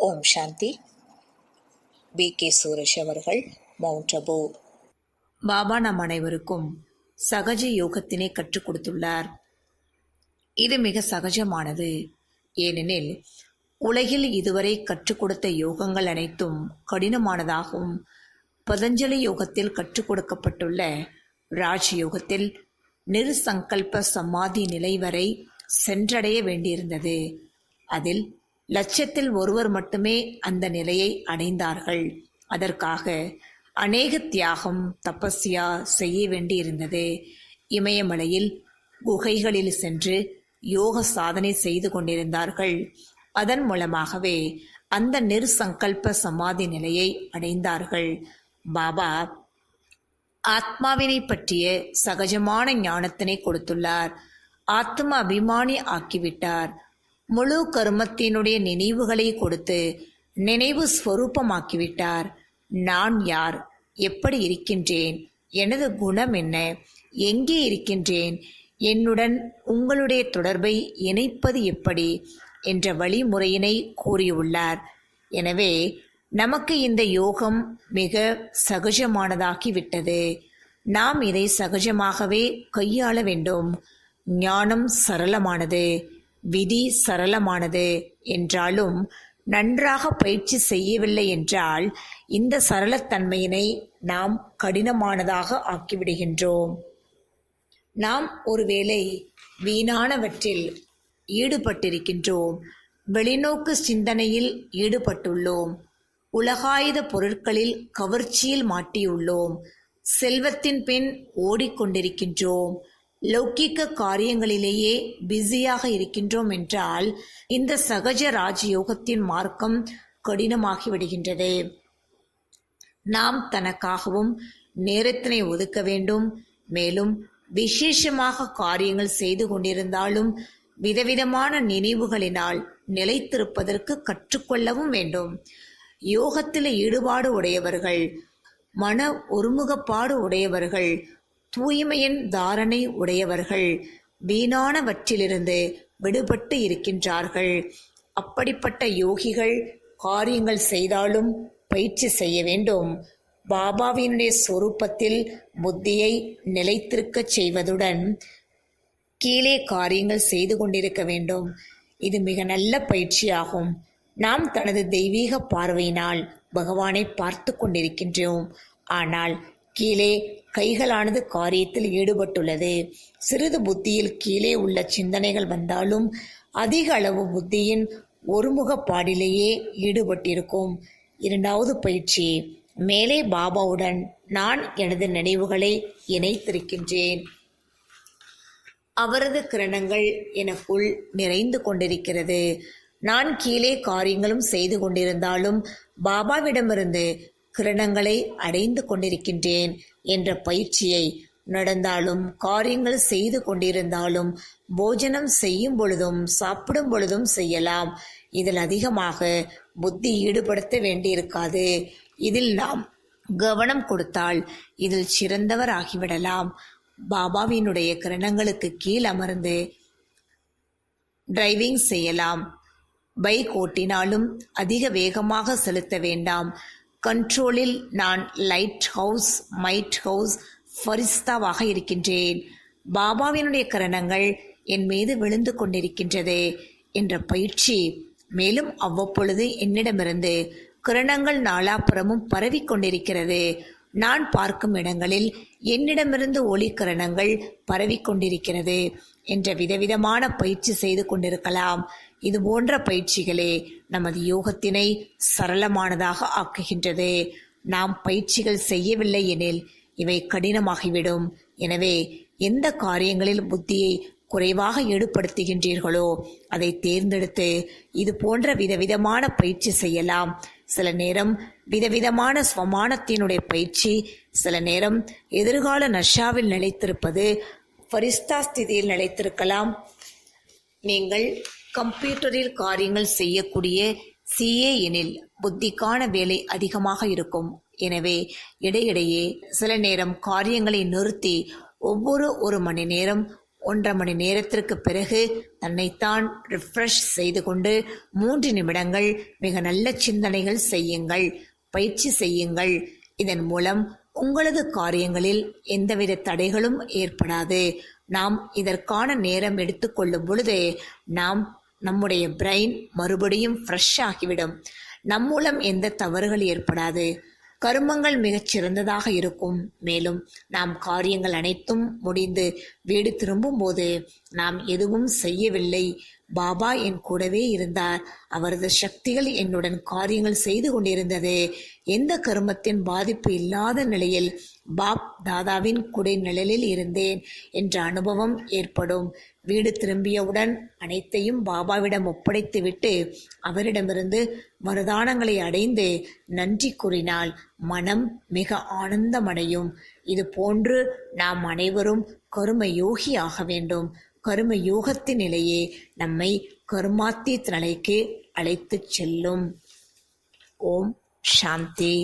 ஓம் சாந்தி. B.K. Suresh அவர்கள், mount Abu. Baba நம் அனைவருக்கும் சகஜ யோகத்தினை கற்றுக் கொடுத்துள்ளார். இது மிக சகஜமானது. ஏனெனில் உலகில் இதுவரை கற்றுக் கொடுத்த யோகங்கள் அனைத்தும் கடினமானதாகும். பதஞ்சலி யோகத்தில் கற்றுக் கொடுக்கப்பட்டுள்ள ராஜ் யோகத்தில் நிர்சங்கல்ப சமாதி நிலை வரை சென்றடைய வேண்டியிருந்தது. அதில் லட்சத்தில் ஒருவர் மட்டுமே அந்த நிலையை அடைந்தார்கள். அதற்காக அநேக தியாகம் தபஸ்யா செய்ய வேண்டியிருந்தது. இமயமலையில் குகைகளில் சென்று யோக சாதனை செய்து கொண்டிருந்தார்கள். அதன் மூலமாகவே அந்த நிர்சங்கல்ப சமாதி நிலையை அடைந்தார்கள். பாபா ஆத்மாவினை பற்றிய சகஜமான ஞானத்தினை கொடுத்துள்ளார். ஆத்ம அபிமானி ஆக்கிவிட்டார். முழு கர்மத்தினுடைய நினைவுகளை கொடுத்து நினைவு ஸ்வரூபமாக்கிவிட்டார். நான் யார், எப்படி இருக்கின்றேன், எனது குணம் என்ன, எங்கே இருக்கின்றேன், என்னுடன் உங்களுடைய தொடர்பை இணைப்பது எப்படி என்ற வழிமுறையினை கூறியுள்ளார். எனவே நமக்கு இந்த யோகம் மிக சகஜமானதாகிவிட்டது. நாம் இதை சகஜமாகவே கையாள வேண்டும். ஞானம் சரளமானது, விதி சரளமானது என்றாலும் நன்றாக பயிற்சி செய்யவில்லை என்றால் இந்த சரளத்தன்மையினை நாம் கடினமானதாக ஆக்கிவிடுகின்றோம். நாம் ஒருவேளை வீணானவற்றில் ஈடுபட்டிருக்கின்றோம். வெளிநோக்கு சிந்தனையில் ஈடுபட்டுள்ளோம். உலகாயுத பொருட்களில் கவர்ச்சியில் மாட்டியுள்ளோம். செல்வத்தின் பின் ஓடிக்கொண்டிருக்கின்றோம். லௌகிக்க காரியங்களிலேயே பிஸியாக இருக்கின்றோம் என்றால் இந்த சகஜ ராஜயோகத்தின் மார்க்கம் கடினமாகிவிடுகின்றது. நாம் தனக்காகவும் நேரத்தினை ஒதுக்க வேண்டும். மேலும் விசேஷமாக காரியங்கள் செய்து கொண்டிருந்தாலும் விதவிதமான நினைவுகளினால் நிலைத்திருப்பதற்கு கற்றுக்கொள்ளவும் வேண்டும். யோகத்தில் ஈடுபாடு உடையவர்கள், மன ஒருமுகப்பாடு உடையவர்கள், தூய்மையின் தாரணை உடையவர்கள் வீணானவற்றிலிருந்து விடுபட்டு இருக்கின்றார்கள். அப்படிப்பட்ட யோகிகள் காரியங்கள் செய்தாலும் பயிற்சி செய்ய வேண்டும். பாபாவினுடைய சொரூபத்தில் புத்தியை நிலைத்திருக்கச் செய்வதுடன் கீழே காரியங்கள் செய்து கொண்டிருக்க வேண்டும். இது மிக நல்ல பயிற்சியாகும். நாம் தனது தெய்வீக பார்வையினால் பகவானை பார்த்து கொண்டிருக்கின்றோம். ஆனால் கீழே கைகளானது காரியத்தில் ஈடுபட்டுள்ளது. சிறிது புத்தியில் கீழே உள்ள சிந்தனைகள் வந்தாலும் அதிக அளவு புத்தியின் ஒருமுகப்பாடிலேயே ஈடுபட்டிருக்கும். இரண்டாவது பயிற்சி, மேலே பாபாவுடன் நான் எனது நினைவுகளை இணைத்திருக்கின்றேன். அவரது கிரணங்கள் எனக்குள் நிறைந்து கொண்டிருக்கிறது. நான் கீழே காரியங்களும் செய்து கொண்டிருந்தாலும் பாபாவிடமிருந்து கிரணங்களை அடைந்து கொண்டிருக்கின்றேன் என்ற பயிற்சியை நடந்தாலும் காரியங்கள் செய்து கொண்டிருந்தாலும் போஜனம் செய்யும் பொழுதும் சாப்பிடும் பொழுதும் செய்யலாம். இதில் அதிகமாக புத்தி ஈடுபடுத்த வேண்டியிருக்காது. இதில் நாம் கவனம் கொடுத்தால் இதில் சிறந்தவர் ஆகிவிடலாம். பாபாவினுடைய கிரணங்களுக்கு கீழ் அமர்ந்து டிரைவிங் செய்யலாம். பைக் ஓட்டினாலும் அதிக வேகமாக செலுத்த வேண்டாம். கண்ட்ரோலில் நான் லைட் ஹவுஸ், மைட் ஹவுஸ், ஃபரிஸ்தாவாக இருக்கின்றேன். பாபாவினுடைய கரணங்கள் என் மீது விழுந்து கொண்டிருக்கின்றது என்ற பயிற்சி. மேலும் அவ்வப்பொழுது என்னிடமிருந்து கிரணங்கள் நாலாப்புறமும் பரவி கொண்டிருக்கிறது. நான் பார்க்கும் இடங்களில் என்னிடமிருந்து ஒளி கிரணங்கள் பரவி கொண்டிருக்கிறது என்ற விதவிதமான பயிற்சி செய்து கொண்டிருக்கலாம். இது போன்ற பயிற்சிகளே நமது யோகத்தினை சரளமானதாக ஆக்குகின்றது. நாம் பயிற்சிகள் செய்யவில்லை எனில் இவை கடினமாகிவிடும். எனவே எந்த காரியங்களில் புத்தியை குறைவாக ஈடுபடுத்துகின்றீர்களோ அதை தேர்ந்தெடுத்து இது போன்ற விதவிதமான பயிற்சி செய்யலாம். சில நேரம் விதவிதமான ஸ்வமானத்தினுடைய பயிற்சி, சில நேரம் எதிர்கால நஷாவில் நிலைத்திருப்பது, ஃபரிஸ்தா ஸ்திதியில் நிலைத்திருக்கலாம். நீங்கள் கம்ப்யூட்டரில் காரியங்கள் செய்யக்கூடிய CA எனில் புத்திக்கான வேலை அதிகமாக இருக்கும். எனவே இடையிடையே சில நேரம் காரியங்களை நிறுத்தி ஒவ்வொரு 1 மணி நேரம் 1.5 மணி நேரத்திற்கு பிறகு தன்னைத்தான் ரிஃப்ரெஷ் செய்து கொண்டு 3 நிமிடங்கள் மிக நல்ல சிந்தனைகள் செய்யுங்கள், பயிற்சி செய்யுங்கள். இதன் மூலம் உங்களது காரியங்களில் எந்தவித தடைகளும் ஏற்படாது. நாம் இதற்கான நேரம் எடுத்துக்கொள்ளும் பொழுது நம்முடைய பிரெயின் மறுபடியும் ஃப்ரெஷ் ஆகிவிடும். நம் மூலம் எந்த தவறுகள் ஏற்படாது. கருமங்கள் மிகச் சிறந்ததாக இருக்கும். மேலும் நாம் காரியங்கள் அனைத்தும் முடிந்து வீடு திரும்பும் போது நாம் எதுவும் செய்யவில்லை, பாபா என் கூடவே இருந்தார், அவரது சக்திகள் என்னுடன் காரியங்கள் செய்து கொண்டிருந்தது, எந்த கருமத்தின் பாதிப்பு இல்லாத நிலையில் பாப் தாதாவின் குடை நிழலில் இருந்தேன் என்ற அனுபவம் ஏற்படும். வீடு திரும்பியவுடன் அனைத்தையும் பாபாவிடம் ஒப்படைத்துவிட்டு அவரிடமிருந்து வரதானங்களை அடைந்து நன்றி கூறினால் மனம் மிக ஆனந்தமடையும். இது போன்று நாம் அனைவரும் கரும யோகி ஆக வேண்டும். கரும யோகத்தின் நிலையே நம்மை கருமாத்தீத் நிலைக்கு அழைத்துச் செல்லும். ஓம் சாந்தி.